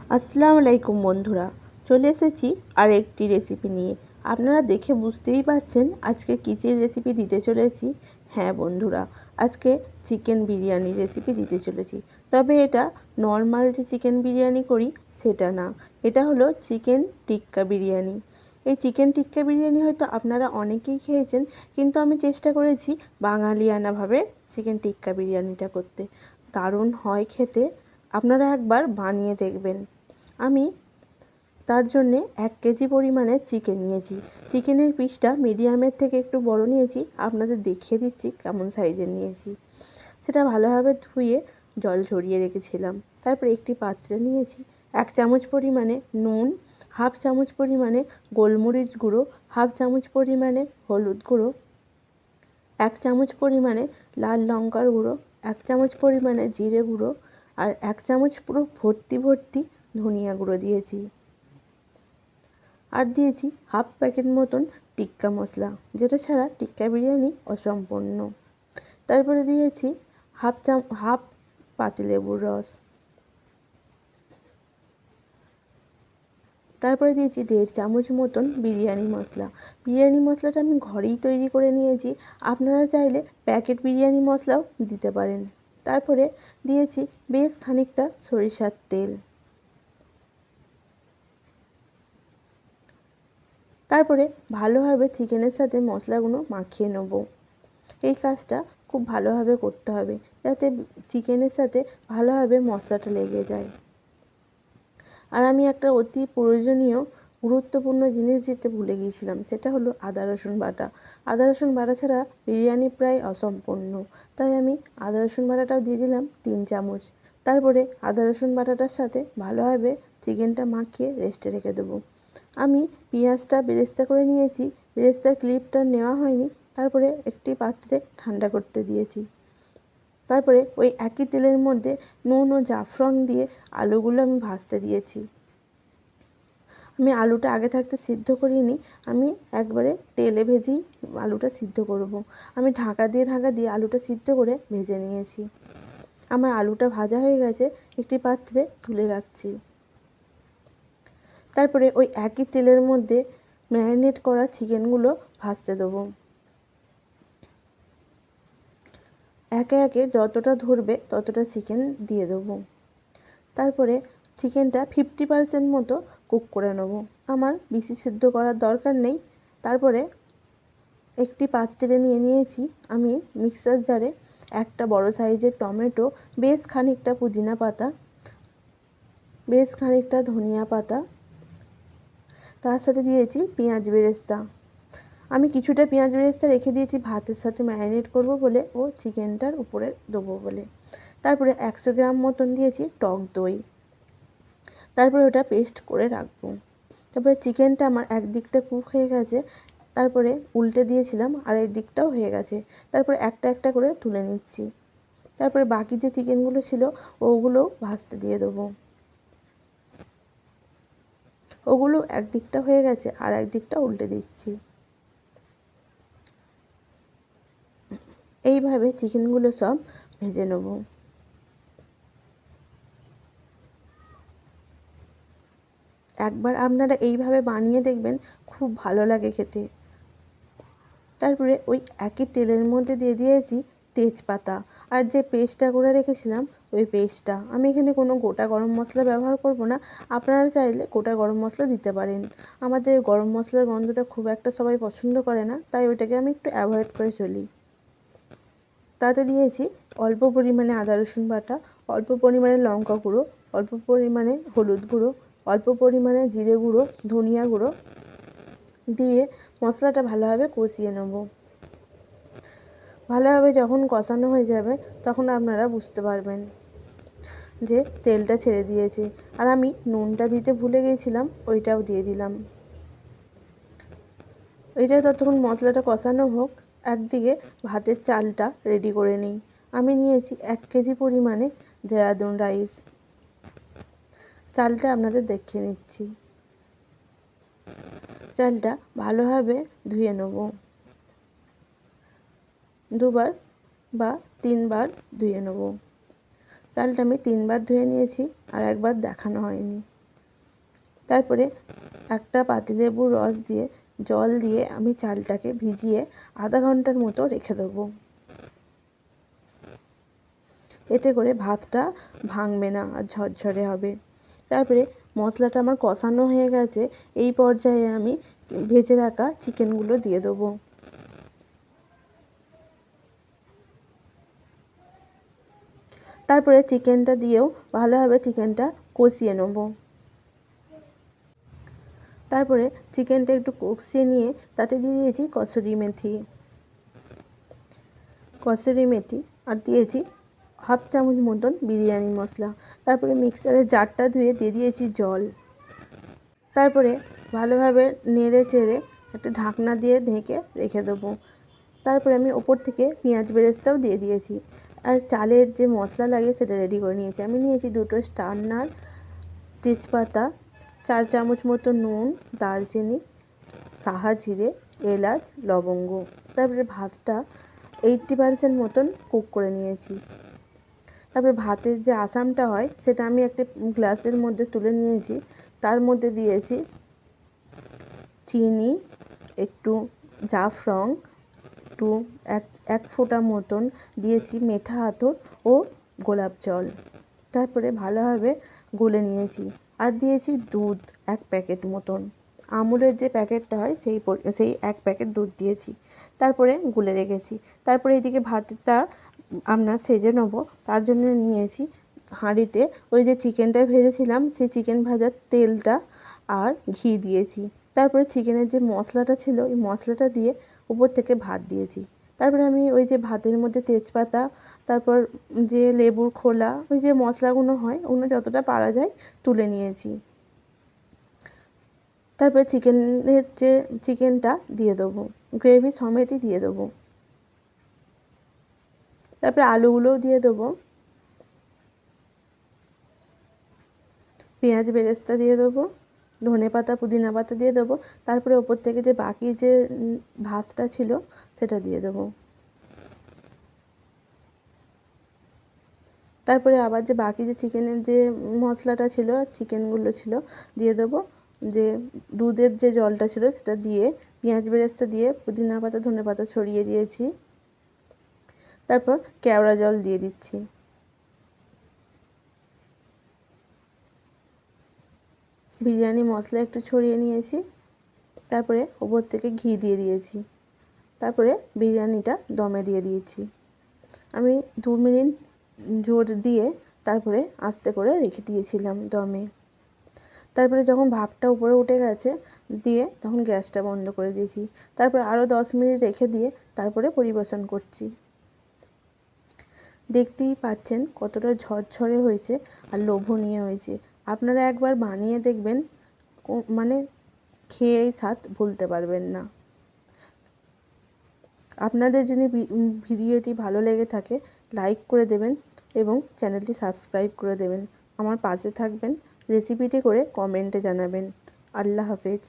আসসালামু আলাইকুম বন্ধুরা, চলে এসেছি আর একটি রেসিপি নিয়ে। আপনারা দেখে বুঝতেই পারছেন আজকে কিসের রেসিপি দিতে চলেছি। হ্যাঁ বন্ধুরা, আজকে চিকেন বিরিয়ানির রেসিপি দিতে চলেছি। তবে এটা নর্মাল যে চিকেন বিরিয়ানি করি সেটা না, এটা হলো চিকেন টিক্কা বিরিয়ানি। এই চিকেন টিক্কা বিরিয়ানি হয়তো আপনারা অনেকেই খেয়েছেন, কিন্তু আমি চেষ্টা করেছি বাঙালিয়ানাভাবে চিকেন টিক্কা বিরিয়ানিটা করতে। দারুণ হয় খেতে, আপনারা একবার বানিয়ে দেখবেন। আমি তার জন্যে 1 কেজি পরিমাণে চিকেন নিয়েছি। চিকেনের পিসটা মিডিয়ামের থেকে একটু বড় নিয়েছি, আপনাদের দেখিয়ে দিচ্ছি কেমন সাইজের নিয়েছি। সেটা ভালোভাবে ধুয়ে জল ঝরিয়ে রেখেছিলাম। তারপর একটি পাত্রে নিয়েছি 1 চামচ পরিমাণে নুন, 1/2 চামচ পরিমাণে গোলমরিচ গুঁড়ো, 1/2 চামচ পরিমাণে হলুদ গুঁড়ো, 1 চামচ পরিমাণে লাল লঙ্কার গুঁড়ো, 1 চামচ পরিমাণে জিরে গুঁড়ো, আর 1 চামচ পুরো ভর্তি ভর্তি ধনিয়া গুঁড়ো দিয়েছি। আর দিয়েছি 1/2 প্যাকেট মতন টিক্কা মশলা, যেটা ছাড়া টিক্কা বিরিয়ানি অসম্পূর্ণ। তারপরে দিয়েছি 1/2 পাতিলেবুর রস। তারপরে দিয়েছি 1.5 চামচ মতন বিরিয়ানি মশলা। বিরিয়ানি মশলাটা আমি ঘরেই তৈরি করে নিয়েছি, আপনারা চাইলে প্যাকেট বিরিয়ানি মশলাও দিতে পারেন। তারপরে দিয়েছি বেশ খানিকটা সরিষার তেল। তারপরে ভালোভাবে চিকেনের সাথে মশলাগুলো মাখিয়ে নেব। এই কাজটা খুব ভালোভাবে করতে হবে, যাতে চিকেনের সাথে ভালোভাবে মশলাটা লেগে যায়। আর আমি একটা অতি প্রয়োজনীয় গুরুত্বপূর্ণ জিনিস দিতে ভুলে গিয়েছিলাম, সেটা হলো আদা রসুন বাটা। আদা রসুন বাটা ছাড়া বিরিয়ানি প্রায় অসম্পূর্ণ, তাই আমি আদা রসুন বাটাটাও দিয়ে দিলাম 3 চামচ। তারপরে আদা রসুন বাটাটার সাথে ভালোভাবে চিকেনটা মাখিয়ে রেস্টে রেখে দেবো। আমি পেঁয়াজটা বেরেস্তা করে নিয়েছি, বেরেস্তার ক্লিপটা নেওয়া হয়নি। তারপরে একটি পাত্রে ঠান্ডা করতে দিয়েছি। তারপরে ওই একই তেলের মধ্যে নুন ও জাফরান দিয়ে আলুগুলো আমি ভাজতে দিয়েছি। আমি আলুটা আগে থাকতে সিদ্ধ করিনি, আমি একবারে তেলে ভেজেই আলুটা সিদ্ধ করব। আমি ঢাকা দিয়ে আলুটা সিদ্ধ করে ভেজে নিয়েছি। আমার আলুটা ভাজা হয়ে গেছে, একটি পাত্রে তুলে রাখছি। তারপরে ওই একই তেলের মধ্যে ম্যারিনেট করা চিকেনগুলো ভাজতে দেবো। একে একে যতটা ধরবে ততটা চিকেন দিয়ে দেবো। তারপরে চিকেনটা 50% মতো কুক করে নেব, আমার বেশি সিদ্ধ করার দরকার নেই। তারপরে একটি পাত্রে নিয়ে নিয়েছি আমি মিক্সার জারে একটা বড় সাইজের টমেটো, বেশ খানিকটা পুদিনা পাতা, বেশ খানিকটা ধনিয়া পাতা, তার সাথে দিয়েছি পেঁয়াজ বেরেস্তা। আমি কিছুটা পেঁয়াজ বেরেস্তা রেখে দিয়েছি ভাতের সাথে ম্যারিনেট করব বলে ও চিকেনটার উপরে দেবো বলে। তারপরে 100 গ্রাম মতন দিয়েছি টক দই। তারপরে ওটা পেস্ট করে রাখবো। তারপরে চিকেনটা আমার একদিকটা কুক হয়ে গেছে, তারপরে উল্টে দিয়েছিলাম আর এই দিকটাও হয়ে গেছে। তারপরে একটা একটা করে তুলে নিচ্ছি। তারপরে বাকি যে চিকেনগুলো ছিল ওগুলো ভাজতে দিয়ে দেবো। ওগুলো একদিকটা হয়ে গেছে আর একদিকটা উল্টে দিচ্ছি। এইভাবে চিকেনগুলো সব ভেজে নেব। একবার আপনারা এইভাবে বানিয়ে দেখবেন, খুব ভালো লাগে খেতে। তারপরে ওই একই তেলের মধ্যে দিয়ে দিয়েছি তেজপাতা আর যে পেস্টটা করে রেখেছিলাম ওই পেস্টটা। আমি এখানে কোনো গোটা গরম মশলা ব্যবহার করব না, আপনারা চাইলে গোটা গরম মশলা দিতে পারেন। আমাদের গরম মশলার গন্ধটা খুব একটা সবাই পছন্দ করে না, তাই ওইটাকে আমি একটু অ্যাভয়েড করে চলি। তাতে দিয়েছি অল্প পরিমাণে আদা রসুন বাটা, অল্প পরিমাণে লঙ্কা গুঁড়ো, অল্প পরিমাণে হলুদ গুঁড়ো, অল্প পরিমাণে জিরে গুঁড়ো, ধনিয়া গুঁড়ো দিয়ে মশলাটা ভালোভাবে কষিয়ে নেব। ভালোভাবে যখন কষানো হয়ে যাবে তখন আপনারা বুঝতে পারবেন যে তেলটা ছেড়ে দিয়েছে। আর আমি নুনটা দিতে ভুলে গিয়েছিলাম, ওইটাও দিয়ে দিলাম। ওইটা ততক্ষণ মশলাটা কষানো হোক, একদিকে ভাতের চালটা রেডি করে নিই। আমি নিয়েছি 1 কেজি পরিমাণে দেরাদুন রাইস। চালটা আপনাদের দেখিয়ে নিচ্ছি। চালটা ভালোভাবে ধুয়ে নেব, 2বার বা 3বার ধুয়ে নেব। চালটা আমি 3বার ধুয়ে নিয়েছি, আর একবার দেখানো হয়নি। তারপরে একটা পাতিলেবুর রস দিয়ে জল দিয়ে আমি চালটাকে ভিজিয়ে আধা ঘন্টার মতো রেখে দেবো। এতে করে ভাতটা ভাঙবে না আর ঝরঝরে হবে। তারপরে মশলাটা আমার কষানো হয়ে গেছে, এই পর্যায়ে আমি ভেজে রাখা চিকেনগুলো দিয়ে দেবো। তারপরে চিকেনটা দিয়েও ভালোভাবে চিকেনটা কষিয়ে নেব। তারপরে চিকেনটা একটু কষিয়ে নিয়ে তাতে দিয়ে দিয়েছি কসুরি মেথি আর দিয়েছি হাফ চামচ মতন বিরিয়ানি মশলা। তারপরে মিক্সারের জারটা ধুয়ে দিয়ে দিয়েছি জল। তারপরে ভালোভাবে নেড়ে চেড়ে একটা ঢাকনা দিয়ে ঢেকে রেখে দেবো। তারপরে আমি ওপর থেকে পেঁয়াজ বেরেস্তাও দিয়ে দিয়েছি। আর চালের যে মশলা লাগে সেটা রেডি করে নিয়েছি। আমি নিয়েছি 2টো স্টার নাট, তেজপাতা, 4 চামচ মতো নুন, দারচিনি, সাহা জিরে, এলাচ, লবঙ্গ। তারপরে ভাতটা 80% মতন কুক করে নিয়েছি। তারপরে ভাতের যে আসামটা হয় সেটা আমি একটা গ্লাসের মধ্যে তুলে নিয়েছি। তার মধ্যে দিয়েছি চিনি, একটু জাফরং, একটু এক ফোঁটা মতন দিয়েছি মেঠা আতর ও গোলাপ জল। তারপরে ভালোভাবে গুলে নিয়েছি আর দিয়েছি দুধ 1 প্যাকেট মতন। আমুলের যে প্যাকেটটা হয় সেই 1 প্যাকেট দুধ দিয়েছি। তারপরে গুলে রেখেছি। তারপরে এদিকে ভাতটা আমরা সেজে নেব, তার জন্য নিয়েছি হাঁড়িতে ওই যে চিকেনটা ভেজেছিলাম সেই চিকেন ভাজার তেলটা আর ঘি দিয়েছি। তারপরে চিকেনের যে মশলাটা ছিল ওই মশলাটা দিয়ে উপর থেকে ভাত দিয়েছি। তারপরে আমি ওই যে ভাতের মধ্যে তেজপাতা, তারপর যে লেবুর খোলা, ওই যে মশলাগুলো হয় ওগুলো যতটা পারা যায় তুলে নিয়েছি। তারপরে চিকেনটা দিয়ে দেবো, গ্রেভি সমেতই দিয়ে দেবো। তারপরে আলুগুলোও দিয়ে দেবো, পেঁয়াজ বেরেস্তা দিয়ে দেবো, ধনেপাতা পুদিনা পাতা দিয়ে দেবো। তারপরে ওপর থেকে যে বাকি যে ভাতটা ছিল সেটা দিয়ে দেবো। তারপরে আবার যে বাকি যে চিকেনের যে মশলাটা ছিল, চিকেনগুলো ছিল দিয়ে দেবো। যে দুধের যে জলটা ছিল সেটা দিয়ে পেঁয়াজ বেরেস্তা দিয়ে পুদিনা পাতা ধনেপাতা ছড়িয়ে দিয়েছি। তারপর কেওড়া জল দিয়ে দিচ্ছি। বিরিয়ানি মশলা একটু ছড়িয়ে নিয়েছি। তারপরে ওপর থেকে ঘি দিয়ে দিয়েছি। তারপরে বিরিয়ানিটা দমে দিয়ে দিয়েছি। আমি 2 মিনিট জোর দিয়ে তারপরে আস্তে করে রেখে দিয়েছিলাম দমে। তারপরে যখন ভাপটা উপরে উঠে গেছে দিয়ে তখন গ্যাসটা বন্ধ করে দিয়েছি। তারপর আরও 10 মিনিট রেখে দিয়ে তারপরে পরিবেশন করছি। দেখতেই পাচ্ছেন কতটা ঝরঝরে হয়েছে আর লোভনীয় হয়েছে। আপনারা একবার বানিয়ে দেখবেন, মানে খেয়েই স্বাদ ভুলতে পারবেন না। আপনাদের যদি ভিডিওটি ভালো লেগে থাকে লাইক করে দেবেন এবং চ্যানেলটি সাবস্ক্রাইব করে দেবেন। আমার পাশে থাকবেন, রেসিপিটি করে কমেন্টে জানাবেন। আল্লাহ হাফেজ।